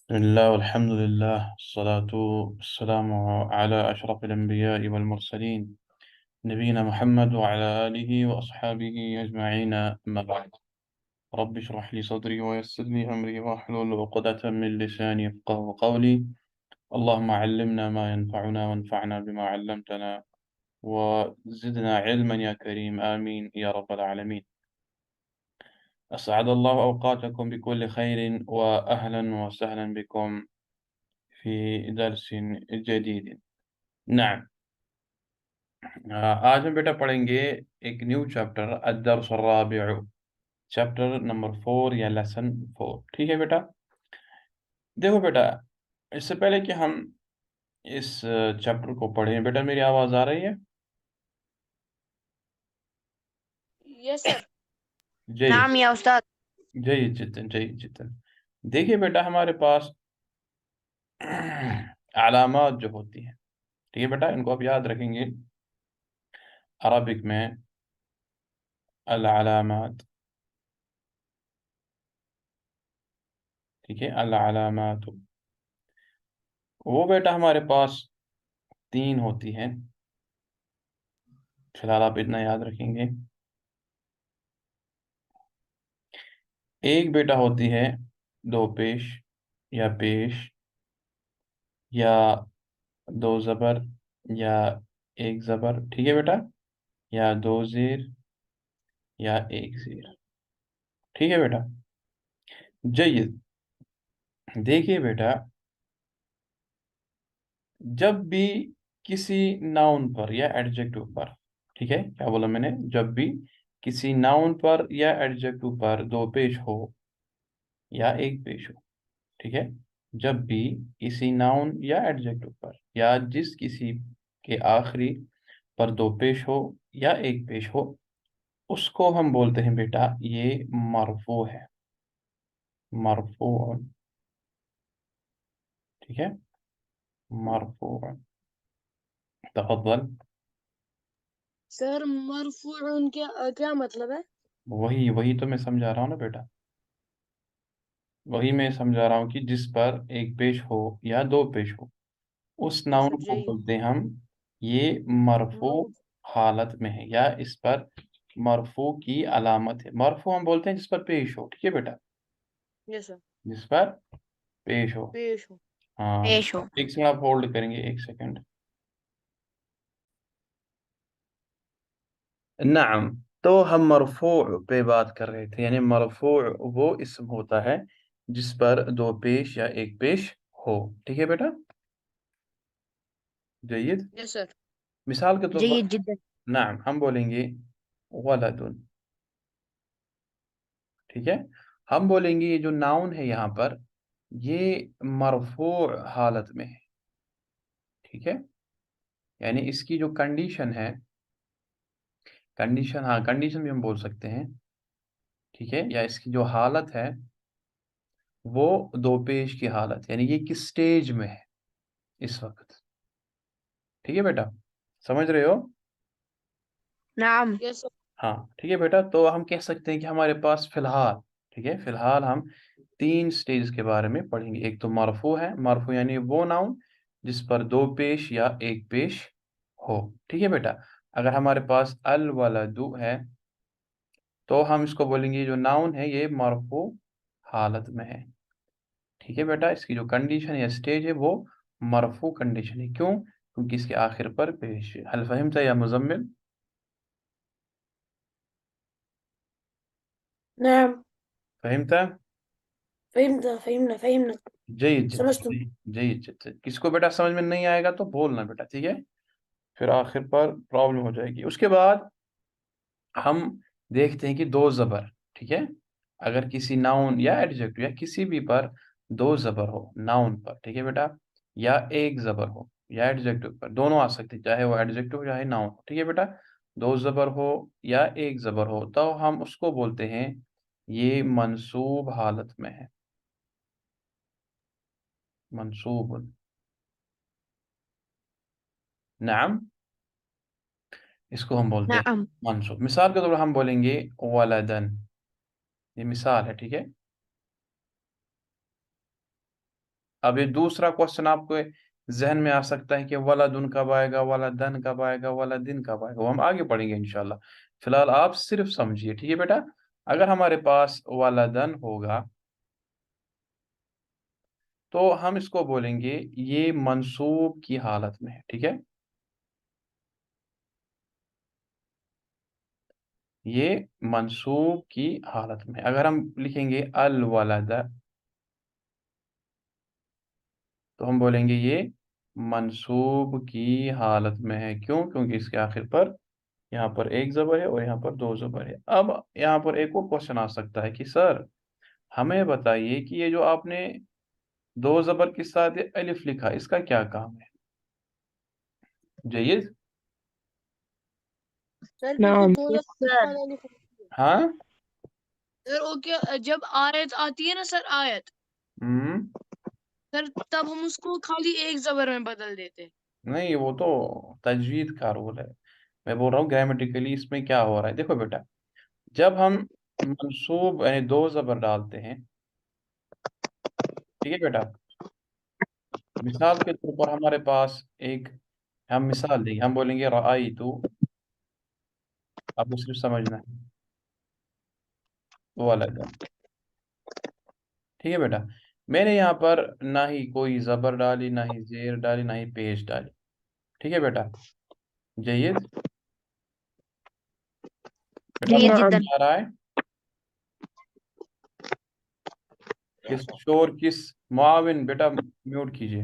لله والحمد لله الصلاة والسلام على أشرف الأنبياء والمرسلين نبينا محمد وعلى آله وأصحابه أجمعين، أما بعد. رب اشرح لي صدري ويسر لي أمري واحلل عقدة من لساني يفقهوا قولي. اللهم علمنا ما ينفعنا وانفعنا بما علمتنا وزدنا علما يا كريم، آمين يا رب العالمين. أسعد الله أوقاتكم بكل خير، وأهلا وسهلا بكم في درس جديد. نعم. आज हम बेटा पढ़ेंगे एक न्यू चैप्टर अद्दर्स الرابع، चैप्टर नंबर 4 या लेसन 4। ठीक है बेटा। देखो बेटा, इससे पहले कि हम इस चैप्टर को पढ़ें, बेटा मेरी आवाज़ आ रही है? Yes sir. जय नाम या उस्ताद। जय जितन जय जितन। देखिए बेटा, हमारे पास अलामात जो होती हैं, ठीक है बेटा, इनको आप याद रखेंगे। अरबिक में अल अलामात, ठीक है, अल अलामात वो बेटा हमारे पास 3 होती हैं। फिलहाल आप इतना याद रखेंगे। एक बेटा होती है दो पेश या पेश, या दो ज़बर, या एक ज़बर, ठीक है बेटा, या दो ज़ेर, या एक ज़ेर। ठीक है बेटा। जयद। देखिए बेटा, जब भी किसी नाउन पर या एडजेक्टिव पर, ठीक है, क्या बोला मैंने, जब भी किसी नाउन पर या एडजेक्टिव पर दो पेश हो या एक पेश हो, ठीक है, जब भी किसी नाउन या एडजेक्टिव पर या जिस किसी के आखिरी पर दो पेश हो या एक पेश हो, उसको हम बोलते हैं बेटा ये मरफू है, मरफू। ठीक है, मरफू। तफद्दल। सर मरफूउन क्या मतलब है? वही वही तो मैं समझा रहा हूँ ना बेटा, वही मैं समझा रहा हूँ कि जिस पर एक पेश हो या दो पेश हो, उस अच्छा नाउन को जी। बोलते हैं हम ये मरफू वो हालत में है, या इस पर मरफू की अलामत है। मरफू हम बोलते हैं जिस पर पेश हो, ठीक है बेटा, यस सर। जिस पर पेश हो। पेश हो। हाँ, पेश हो। एक सेकंड आप होल्ड करेंगे, एक सेकंड। नाम। तो हम मरफू पे बात कर रहे थे, यानी मरफू वो इस्म होता है जिस पर दो पेश या एक पेश हो, ठीक है बेटा। जयद। Yes sir. मिसाल के तौर जी पर, जिद्दन। नाम हम बोलेंगे वलदुन, ठीक है। हम बोलेंगे ये जो नाउन है यहाँ पर, ये मरफू हालत में है, ठीक है। यानी इसकी जो कंडीशन है, कंडीशन, हाँ कंडीशन भी हम बोल सकते हैं, ठीक है, या इसकी जो हालत है वो दो पेश की हालत, यानी ये किस स्टेज में है इस वक्त, ठीक है बेटा, समझ रहे हो? नाम यस सर। हाँ ठीक है बेटा, तो हम कह सकते हैं कि हमारे पास फिलहाल, ठीक है, फिलहाल हम 3 स्टेज के बारे में पढ़ेंगे। एक तो मरफू है, मरफू यानी वो नाउन जिस पर दो पेश या एक पेश हो, ठीक है बेटा। अगर हमारे पास अल वलदु है, तो हम इसको बोलेंगे जो नाउन है ये मरफू हालत में है, ठीक है बेटा। इसकी जो कंडीशन या स्टेज है वो मरफू कंडीशन है। क्यों? क्योंकि इसके आखिर पर पेश है। हल फहिमता या मुजम्मिल? नाम। फहिमता? फहिमना। जयद जिद्दन समझ तुम। जयद जिद्दन। किसको बेटा समझ में नहीं आएगा तो बोलना बेटा, ठीक है, फिर आखिर पर प्रॉब्लम हो जाएगी। उसके बाद हम देखते हैं कि दो ज़बर, ठीक है, अगर किसी नाउन या एडजेक्टिव या किसी भी पर दो ज़बर हो नाउन पर, ठीक है बेटा, या एक ज़बर हो या एडजेक्टिव पर, दोनों आ सकते हैं, चाहे वो एडजेक्टिव हो चाहे नाउन हो, ठीक है बेटा। दो ज़बर हो या एक ज़बर हो तो हम उसको बोलते हैं ये मंसूब हालत में है, मंसूब। नाम, इसको हम बोलते हैं नाम। मंसूब। मिसाल के तौर पर हम बोलेंगे वलदन, ये मिसाल है, ठीक है। अब ये दूसरा क्वेश्चन आपको जहन में आ सकता है कि वलदुन कब आएगा, वलदन कब आएगा, वलदिन कब आएगा, वो हम आगे पढ़ेंगे इंशाल्लाह। फिलहाल आप सिर्फ समझिए, ठीक है बेटा। अगर हमारे पास वलदन होगा तो हम इसको बोलेंगे ये मंसूब की हालत में है, ठीक है। ये मंसूब की हालत में, अगर हम लिखेंगे अल वलद तो हम बोलेंगे ये मंसूब की हालत में है। क्यों? क्योंकि इसके आखिर पर यहाँ पर एक जबर है और यहाँ पर दो जबर है। अब यहाँ पर एक और क्वेश्चन आ सकता है कि सर हमें बताइए कि ये जो आपने दो जबर के साथ ये अलिफ लिखा, इसका क्या काम है? जयीद। सर क्योंकि नाम। दो यस दफा सर। वाला लिखा है। हाँ। सर ओके, जब आयत आती है ना सर, आयत, हम्म। सर तब हम उसको खाली एक जबर में बदल देते हैं। नहीं, वो तो तजवीद का रूल है। मैं बोल रहा हूँ ग्रामेटिकली इसमें क्या हो रहा है। देखो बेटा, जब हम मंसूब यानी दो जबर डालते हैं, ठीक है बेटा, मिसाल के तौर पर हमारे पास एक, हम मिसाल देंगे, हम बोलेंगे रआई तू, आपको सिर्फ समझना है, वलदन, ठीक है बेटा। मैंने यहाँ पर ना ही कोई जबर डाली, ना ही जेर डाली, ना ही पेश डाली, ठीक है बेटा। जयीद। बेटा जी आवाज नाम। नहीं आ रहा है? किस शोर, किस मुआविन, बेटा म्यूट कीजिए।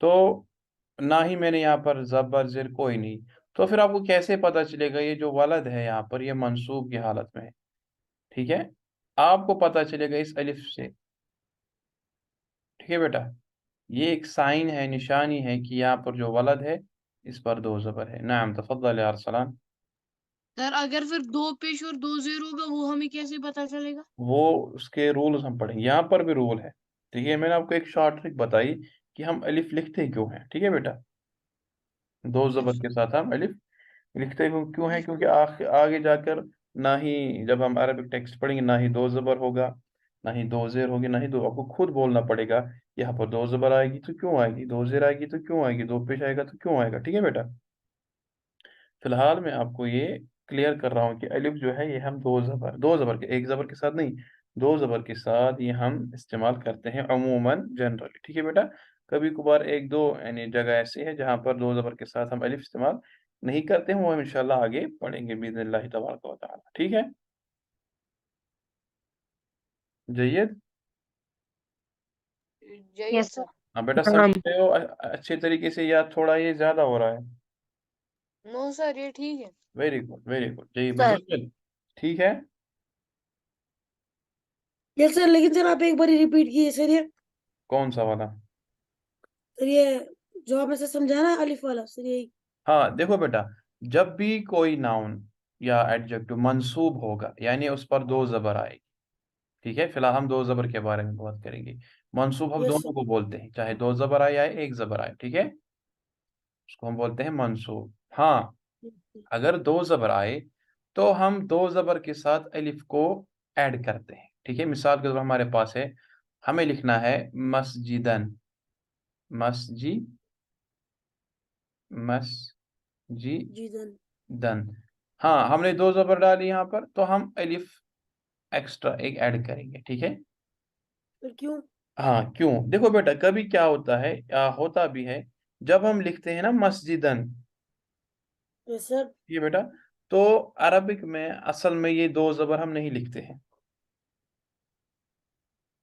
तो ना ही मैंने यहाँ पर जबर जेर कोई नहीं, तो फिर आपको कैसे पता चलेगा ये जो वलद है यहाँ पर ये मंसूब की हालत में है? ठीक है, आपको पता चलेगा इस अलिफ से, ठीक है बेटा। ये एक साइन है, निशानी है कि यहाँ पर जो वलद है इस पर दो जबर है। नाम, तफद्दल या अरसलान। सर अगर फिर दो पेश और दो जेर होगा, वो हमें कैसे पता चलेगा? वो उसके रूल्स हम पढ़ेंगे, यहाँ पर भी रूल है। ठीक है, मैंने आपको एक शॉर्ट ट्रिक बताई कि हम अलिफ लिखते क्यों हैं, ठीक है बेटा। दो जबर यस के साथ हम अलिफ लिखते क्यों हैं? यस क्योंकि आगे जाकर ना ही, जब हम अरबिक टेक्स्ट पढ़ेंगे, ना ही दो जबर होगा, ना ही दो जेर होगी, ना ही दो, आपको खुद बोलना पड़ेगा यहाँ पर दो जबर आएगी तो क्यों आएगी, दो जेर आएगी तो क्यों आएगी, दो पेश आएगा तो क्यों आएगा, ठीक है बेटा। फिलहाल मैं आपको ये क्लियर कर रहा हूँ कि अलिफ जो है ये हम दो जबर के, एक जबर के साथ नहीं, दो जबर के साथ ये हम इस्तेमाल करते हैं अमूमन, जनरली, ठीक है बेटा। कभी कभार एक दो यानी जगह ऐसी है जहाँ पर दो जबर के साथ हम अलिफ इस्तेमाल नहीं करते हैं, वो हम इंशाल्लाह आगे पढ़ेंगे बिइज़्निल्लाह तबारक व तआला, ठीक है। जय्यद। जय यस सर। हाँ बेटा, समझ नाम। रहे हो अच्छे तरीके से, या थोड़ा ये ज्यादा हो रहा है? नो सर, ये ठीक है। Very good, very good. जय सर। मुजम्मिल, ठीक है। यस सर, लेकिन सर आप एक बार रिपीट कीजिए सर ये। कौन सा वाला? सर ये जो आपने सर समझाया ना अलिफ वाला, सर यही। हाँ देखो बेटा, जब भी कोई नाउन या एडजेक्टिव मंसूब होगा यानी उस पर दो जबर आएगी, ठीक है। फिलहाल हम दो जबर के बारे में बात करेंगे। मंसूब हम यस दोनों को बोलते हैं, चाहे दो जबर आए या एक जबर आए, ठीक है, उसको हम बोलते हैं मंसूब। हाँ, सर। अगर दो जबर आए तो हम दो जबर के साथ अलिफ को ऐड करते हैं, ठीक है। मिसाल के तौर पर हमारे पास है, हमें लिखना है मस्जिदन, मस्जिदन, जी धन। मस्जिदन। हाँ, हमने दो जबर डाली यहाँ पर तो हम अलिफ एक्स्ट्रा एक ऐड करेंगे, ठीक है। सर क्यों? हाँ क्यों? देखो बेटा, कभी क्या होता है, होता भी है, जब हम लिखते हैं ना मस्जिदन, यस सर। ये बेटा, तो अरबिक में असल में ये दो जबर हम नहीं लिखते हैं,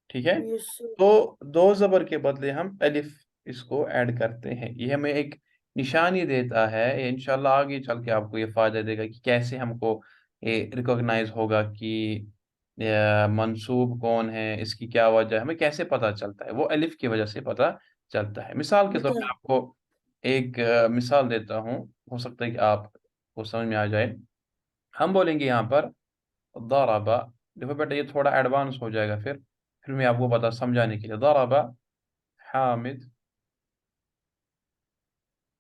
ठीक है। Yes sir. तो दो जबर के बदले हम अलिफ इसको ऐड करते हैं, ये हमें एक निशानी देता है। ये इंशाल्लाह आगे चल के आपको ये फायदा देगा कि कैसे हमको ये रिकॉग्नाइज होगा कि मंसूब कौन है, इसकी क्या वजह है, हमें कैसे पता चलता है, वो अलिफ की वजह से पता चलता है। मिसाल के तौर चलता पे है। आपको एक मिसाल देता हूँ, हो सकता है कि आपको समझ में आ जाए। हम बोलेंगे यहाँ पर दरबा, देखो बेटा ये थोड़ा एडवांस हो जाएगा, फिर मैं आपको बता समझाने के लिए। दरबा हामिद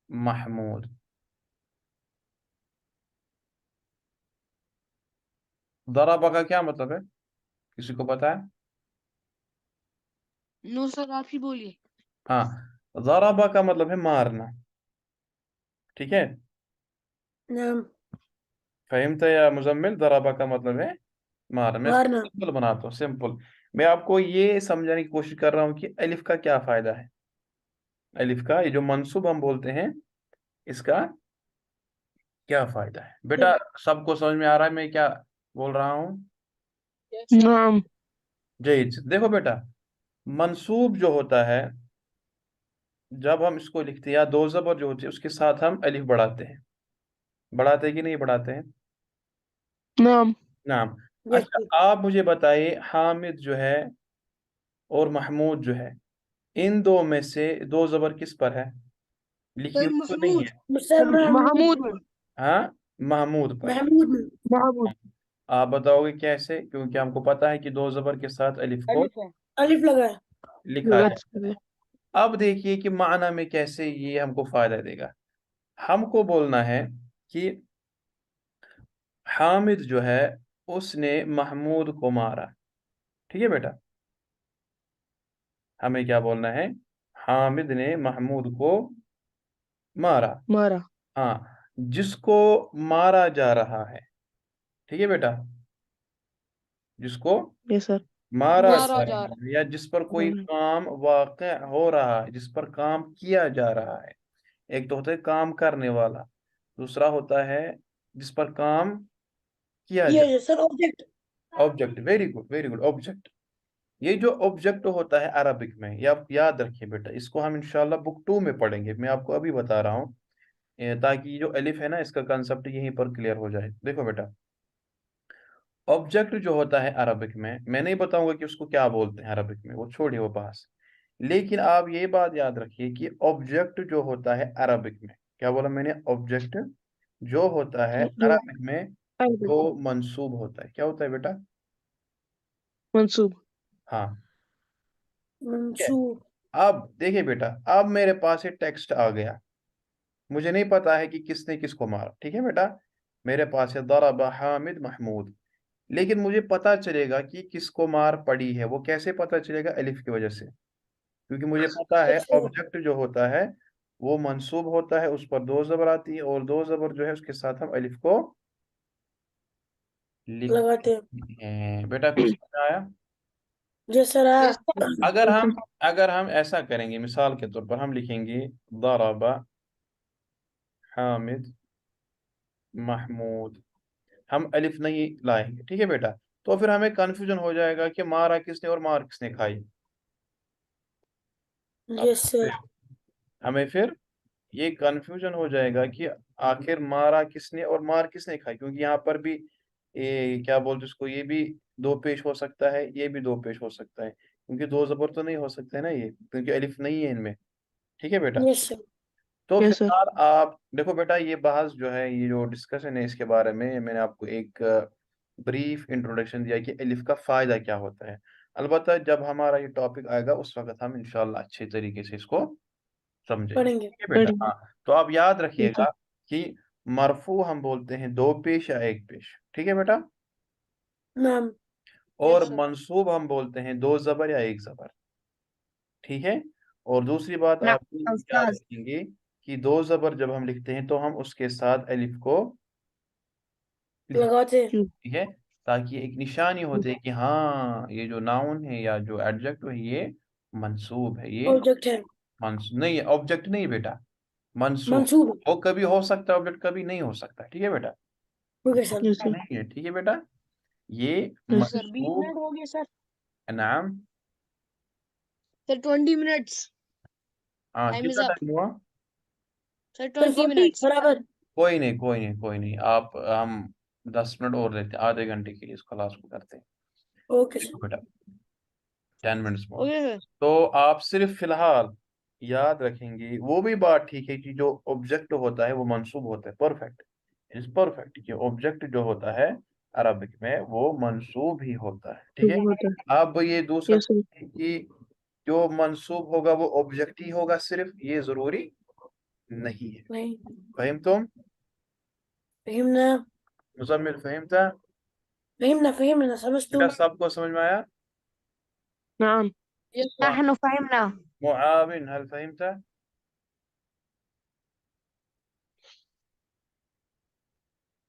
महमूद, दरबा का क्या मतलब है, किसी को पता है? नो सर, आप ही बोलिए। हाँ, ज़राबा का मतलब है मारना, ठीक है। नाम फहिमत या मुजम्मिल? ज़राबा का मतलब है मारना। मैं इसको मारना। सिंपल बनाता हूँ, सिंपल। मैं आपको ये समझाने की कोशिश कर रहा हूँ कि अलिफ का क्या फायदा है। अलिफ का ये जो मंसूब हम बोलते हैं, इसका क्या फायदा है बेटा? सबको समझ में आ रहा है मैं क्या बोल रहा हूँ? नाम। जी, देखो बेटा, मंसूब जो होता है, जब हम इसको लिखते हैं या दो ज़बर जो होती है उसके साथ हम अलिफ बढ़ाते हैं। बढ़ाते हैं कि नहीं बढ़ाते हैं? नाम। नाम। यस अच्छा, आप मुझे बताइए, हामिद जो है और महमूद जो है, इन दो में से दो ज़बर किस पर है? लिखी सर हुई तो नहीं महमूद। है। सर महमूद में। हाँ, महमूद पर। महमूद में। महमूद। आप बताओगे कैसे? क्योंकि हमको पता है कि दो ज़बर के साथ अलिफ को अलिफ है। अलिफ लगा है। लिखा जाता है। अब देखिए कि माना में कैसे ये हमको फायदा देगा। हमको बोलना है कि हामिद जो है उसने महमूद को मारा, ठीक है बेटा। हमें क्या बोलना है? हामिद ने महमूद को मारा। मारा। हाँ, जिसको मारा जा रहा है, ठीक है बेटा, जिसको यस सर। मारा यस जा रहा है या जिस पर कोई काम वाक़ हो रहा है, जिस पर काम किया जा रहा है। एक तो होता है काम करने वाला, दूसरा होता है जिस पर काम किया जा। ये sir object. Object, very good very good, object. ये जो ऑब्जेक्ट होता है अरबिक में, ये आप याद रखिए बेटा, इसको हम इंशाल्लाह बुक 2 में पढ़ेंगे। मैं आपको अभी बता रहा हूँ ताकि ये जो अलिफ है ना, इसका कंसेप्ट यहीं पर क्लियर हो जाए। देखो बेटा, ऑब्जेक्ट जो होता है अरबिक में, मैं नहीं बताऊंगा कि उसको क्या बोलते हैं अरबिक में, वो छोड़िए वो बहस। लेकिन आप ये बात याद रखिए कि ऑब्जेक्ट जो होता है अरबिक में, क्या बोला मैंने? ऑब्जेक्ट जो होता है जो अरबिक में, वो मंसूब होता है। क्या होता है बेटा? मंसूब। हाँ, ठीक है। मंसूब। अब देखिए बेटा, अब मेरे पास ये टेक्स्ट आ गया, मुझे नहीं पता है कि किसने किसको मारा, ठीक है बेटा। मेरे पास है दरबा हामिद महमूद, लेकिन मुझे पता चलेगा कि किसको मार पड़ी है। वो कैसे पता चलेगा? अलिफ की वजह से। क्योंकि मुझे पता है अच्छा ऑब्जेक्ट जो होता है वो मंसूब होता है, उस पर दो ज़बर आती है, और दो ज़बर जो है उसके साथ हम अलिफ को लिखते लगाते हैं। हैं। बेटा कुछ समझ आया? जैसा रहा। अगर हम ऐसा करेंगे, मिसाल के तौर पर हम लिखेंगे दरबा हामिद महमूद, हम अलिफ नहीं लाएंगे, ठीक है बेटा। तो फिर हमें कंफ्यूजन हो जाएगा कि मारा किसने और मार किसने खाई। आप यस समझ रहे सर। हो? हमें फिर ये कंफ्यूजन हो जाएगा कि आखिर मारा किसने और मार किसने खाई, क्योंकि यहाँ पर भी ये क्या बोलते उसको, ये भी दो पेश हो सकता है, ये भी दो पेश हो सकता है, क्योंकि दो जबर तो नहीं हो सकते ना ये, क्योंकि अलिफ नहीं है इनमें, ठीक है बेटा। Yes sir. तो यस सर। फिलहाल आप देखो बेटा, ये बहस जो है, ये जो डिस्कशन है इसके बारे में, मैंने आपको एक ब्रीफ इंट्रोडक्शन दिया कि अलिफ का फ़ायदा क्या होता है। अलबत्ता जब हमारा ये टॉपिक आएगा उस वक्त हम इंशाल्लाह अच्छे तरीके से इसको समझेंगे, पढ़ेंगे। ठीक है बेटा। हाँ, तो आप याद ठीक है। रखिएगा कि मरफू हम बोलते हैं दो पेश या एक पेश, ठीक है बेटा। नाम। और यस सर। मंसूब हम बोलते हैं दो ज़बर या एक ज़बर, ठीक है। और दूसरी बात ना आप याद उस्ताद। रखेंगे कि दो ज़बर जब हम लिखते हैं तो हम उसके साथ अलिफ को लिखते हैं, लगाते हैं। ठीक है। ताकि एक निशानी होती है कि हाँ, ये जो नाउन है या जो एडजेक्ट है ये मंसूब है, ये ऑब्जेक्ट है। मंसूब नहीं है, ऑब्जेक्ट नहीं बेटा, मंसूब। मंसूब। वो कभी हो सकता है ऑब्जेक्ट, कभी नहीं हो सकता, ठीक है बेटा। Okay sir. Yes sir. नहीं है, ठीक है बेटा, ये यस सर। 20 मिनट हो गए सर। नाम। Sir 20 minutes. हाँ, टाइम इज कितना अप। टाइम हुआ? Sir sir 20 40 minutes. बराबर। कोई नहीं कोई नहीं कोई नहीं, आप हम 10 मिनट और लेते हैं, आधे घंटे के लिए इस क्लास को करते हैं। ओके देखो सर। बेटा, 10 मिनट्स मोर। Okay sir. तो आप सिर्फ फिलहाल याद रखेंगे, वो भी बात ठीक है कि जो ऑब्जेक्ट होता है वो मंसूब होता है, परफेक्ट, इज परफेक्ट, कि ऑब्जेक्ट जो होता है अरबिक में वो मंसूब ही होता है, ठीक है। होता है। अब ये दूसरा यस सर। कि जो मंसूब होगा वो ऑब्जेक्ट ही होगा, सिर्फ ये जरूरी नहीं है। नहीं। फहिम तुम? फहिमना। मुजम्मिल फहिम था? फहिमना फहिमना समझ बेटा तुम। सबको समझ में आया? नाम। Yes, sir. نحن فهمنا. معاون هل فهمت؟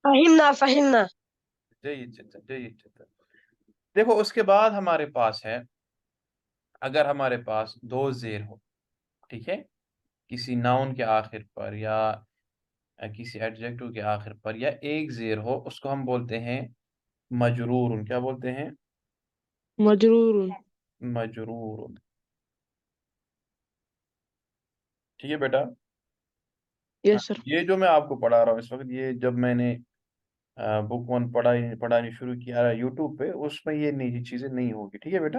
فهمنا جيد جدا جيد جدا. دیکھو اس کے بعد ہمارے پاس ہے اگر ہمارے پاس دو زیر ہو، ٹھیک ہے، کسی ناؤن کے آخر پر یا کسی ایڈجیکٹو کے آخر پر یا ایک زیر ہو، اس کو ہم بولتے ہیں مجرور. کیا بولتے ہیں؟ مجرور. مجرور. ٹھیک ہے بیٹا. Yes, sir. یہ جو میں آپ کو پڑھا رہا ہوں اس وقت، یہ جب میں نے بک ون پڑھانی شروع کیا یوٹیوب پہ، اس میں یہ چیزیں نہیں ہوگی. ٹھیک ہے بیٹا،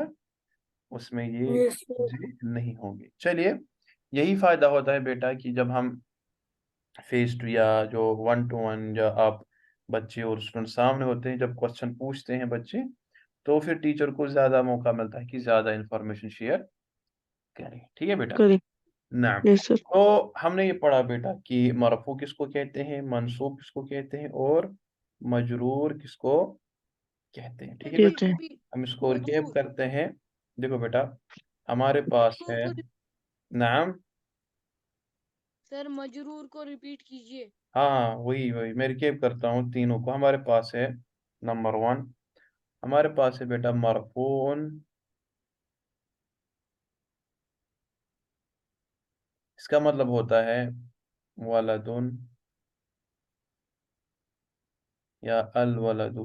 اس میں یہ Yes, sir. چیزیں نہیں ہوں گی. چلیے، یہی فائدہ ہوتا ہے بیٹا کہ جب ہم فیس ٹو یا جو 1 to 1 یا آپ بچے اور اسٹوڈنٹ سامنے ہوتے ہیں، جب کوشچن پوچھتے ہیں بچے، تو پھر ٹیچر کو زیادہ موقع ملتا ہے کہ زیادہ انفارمیشن شیئر کریں. ٹھیک ہے بیٹا. Correct. نعم. Yes, sir. تو ہم نے یہ پڑھا بیٹا کہ مرفوع کس کو کہتے ہیں، منصوب کس کو کہتے ہیں، اور مجرور کس کو کہتے ہیں. ٹھیک ہے بیٹا. کہتے ہیں. ہم اس کو ریکیپ کرتے ہیں. دیکھو بیٹا، ہمارے پاس ہے. نعم. سر مجرور کو ریپیٹ کیجئے. ہاں وہی میں ریکیپ کرتا ہوں تینوں کو. ہمارے پاس ہے نمبر 1، ہمارے پاس ہے بیٹا مرفوع. اس کا مطلب ہوتا ہے ولدن یا الولد.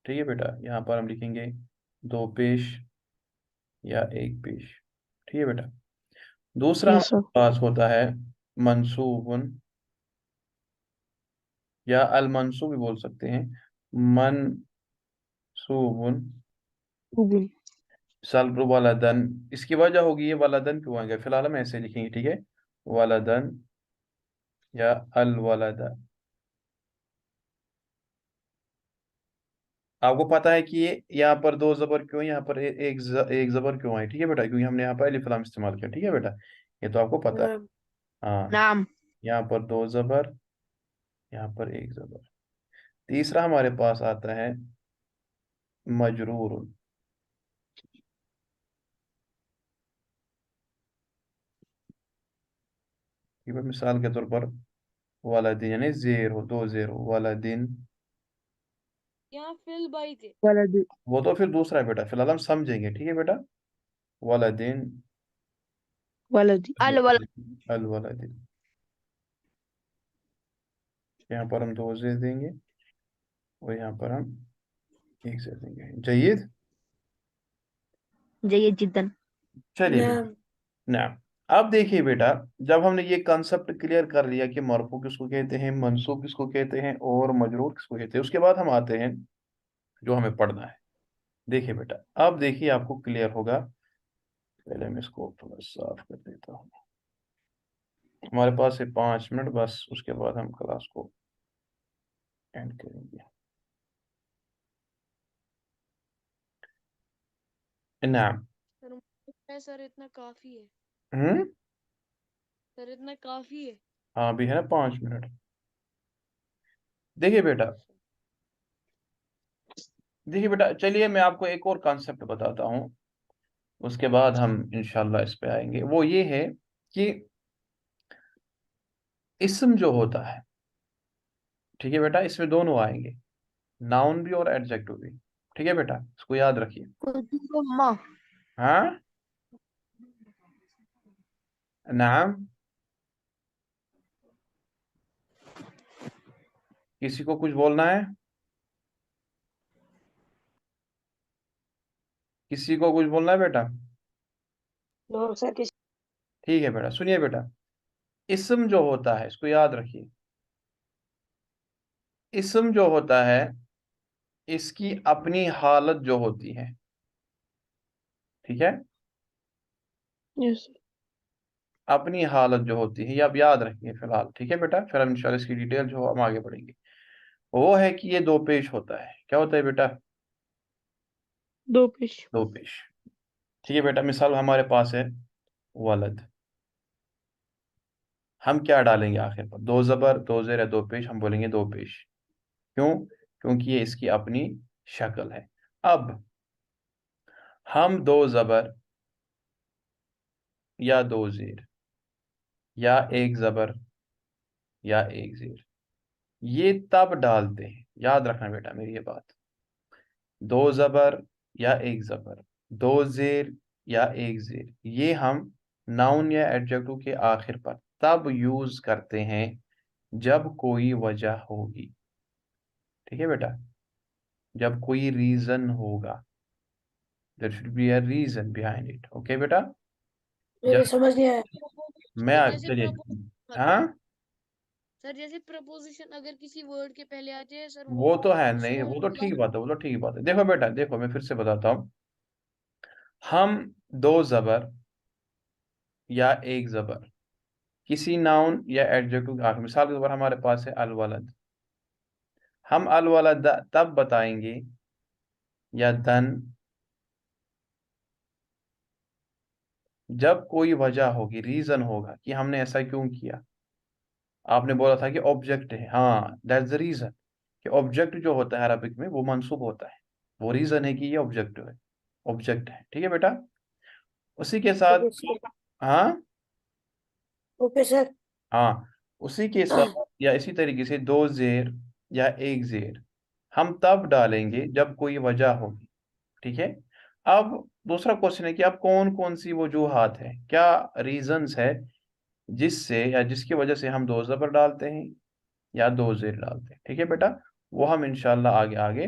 ٹھیک ہے بیٹا، یہاں پر ہم لکھیں گے 2 پیش یا 1 پیش. ٹھیک ہے بیٹا. دوسرا Yes, sir. ہمارے پاس ہوتا ہے منصوب یا المنصوب بھی بول سکتے ہیں. منصوب Google. سلب ولدن. اس کی وجہ ہوگی یہ ولدن کیوں آئیں گے، فی الحال ہم ایسے لکھیں گے. ٹھیک ہے، ولدن یا الولد. آپ کو پتا ہے کہ یہاں پر 2 زبر کیوں، یہاں پر ایک زبر کیوں آئی. ٹھیک ہے بیٹا، کیونکہ ہم نے یہاں پر الف لام استعمال کیا. ٹھیک ہے بیٹا، یہ تو آپ کو پتا ہے. نعم ہاں، نعم. یہاں پر 2 زبر، یہاں پر 1 زبر. تیسرا ہمارے پاس آتا ہے مجرور. مثال کے طور پر والدین، یعنی زیر ہو، 2 زیر ہو، والدین. یہاں فل بائی تھے. وہ تو پھر دوسرا ہے بیٹا، فی الحال ہم سمجھیں گے. ٹھیک ہے بیٹا، والدین ولدی. الولد. الولدین. یہاں پر ہم 2 زیر دیں گے اور یہاں پر ہم 1 زیر دیں گے. جید. جيد جدا. چلیے بیٹا. نعم نعم. اب دیکھیے بیٹا، جب ہم نے یہ کنسپٹ کلیئر کر لیا کہ مرفوع کس کو کہتے ہیں، منصوب کس کو کہتے ہیں، اور مجرور کس کو کہتے ہیں، اس کے بعد ہم آتے ہیں جو ہمیں پڑھنا ہے. دیکھیے بیٹا، اب دیکھیے آپ کو کلیئر ہوگا. پہلے میں اس کو تھوڑا صاف کر دیتا ہوں. ہمارے پاس ہے 5 منٹ بس، اس کے بعد ہم کلاس کو اینڈ کریں گے. نعم. سر اتنا کافی ہے. ہوں. سر اتنا کافی ہے. ہاں بھی ہے نا 5 منٹ. دیکھیے بیٹا چلیے میں آپ کو ایک اور کانسیپٹ بتاتا ہوں، اس کے بعد ہم انشاءاللہ اس پہ آئیں گے. وہ یہ ہے کہ اسم جو ہوتا ہے، ٹھیک ہے بیٹا، اس میں دونوں آئیں گے، ناؤن بھی اور ایڈجیکٹو بھی. ٹھیک ہے بیٹا، اس کو یاد رکھیے. ما. ہاں. نعم. کسی کو کچھ بولنا ہے؟ کسی کو کچھ بولنا ہے بیٹا؟ ٹھیک ہے بیٹا، سنیے بیٹا، اسم جو ہوتا ہے اس کو یاد رکھیے. اسم جو ہوتا ہے اس کی اپنی حالت جو ہوتی ہے، ٹھیک ہے، Yes, sir. اپنی حالت جو ہوتی ہے یہ آپ یاد رکھیے فی الحال. ٹھیک ہے بیٹا، پھر ہم انشاءاللہ اس کی ڈیٹیل جو ہم آگے بڑھیں گے. وہ ہے کہ یہ 2 پیش ہوتا ہے. کیا ہوتا ہے بیٹا؟ 2 پیش. 2 پیش. ٹھیک ہے بیٹا، مثال ہمارے پاس ہے ولد. ہم کیا ڈالیں گے آخر پر؟ 2 زبر، 2 زیر یا 2 پیش. ہم بولیں گے 2 پیش. کیوں؟ کیونکہ یہ اس کی اپنی شکل ہے. اب हम दो ज़बर या दो ज़ेर या एक ज़बर या एक ज़ेर ये तब डालते हैं, याद रखना बेटा मेरी ये बात, दो ज़बर या एक ज़बर, दो ज़ेर या एक ज़ेर, ये हम नाउन या एडजेक्टिव के आखिर पर तब यूज़ करते हैं जब कोई वजह होगी। ठीक है बेटा, जब कोई रीज़न होगा, there should be a reason behind it. Okay बेटा, ये जब समझ नहीं आया। मैं जैसे चलिए, प्रपोजिशन, हाँ सर जैसे प्रपोजिशन अगर किसी वर्ड के पहले आते हैं सर वो तो है, उस नहीं वर्ड वो तो के ठीक बाद। बात है, वो तो ठीक बात है। देखो बेटा, देखो मैं फिर से बताता हूँ, हम दो ज़बर या एक ज़बर किसी नाउन या एडजेक्टिव के आखिर, मिसाल के तौर पर हमारे पास है अल वलद, हम अल वलद तब बताएंगे या दन जब कोई वजह होगी, रीजन होगा कि हमने ऐसा क्यों किया। आपने बोला था कि ऑब्जेक्ट है, हाँ दैट्स द रीजन कि ऑब्जेक्ट जो होता है अरबिक में वो मंसूब होता है, वो रीजन है कि ये ऑब्जेक्ट है, ऑब्जेक्ट है। ठीक है बेटा, उसी के साथ, ओके सर। हाँ ओके सर। हाँ उसी के साथ या इसी तरीके से दो जेर या एक जेर हम तब डालेंगे जब कोई वजह होगी। ठीक है, अब दूसरा क्वेश्चन है कि अब कौन कौन सी वजूहात है, क्या रीजंस है जिससे या जिसकी वजह से हम दो ज़बर डालते हैं या दो जेर डालते हैं। ठीक है बेटा, वो हम इंशाल्लाह आगे आगे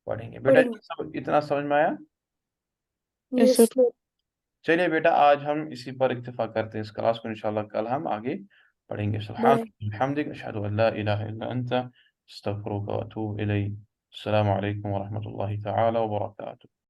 पढ़ेंगे। बेटा पढ़ेंगे। इतना समझ में आया? Yes yes. सर। चलिए बेटा, आज हम इसी पर इत्तेफा करते हैं, इस क्लास को इंशाल्लाह कल हम आगे पढ़ेंगे। बाय। सुब्हानक बिहम्दिक अशहदु अल्ला इलाहा इल्ला अंता अस्तगफिरुका व अतूबु इलैक। अस्सलामु अलैकुम व रहमतुल्लाहि तआला व बरकातहू।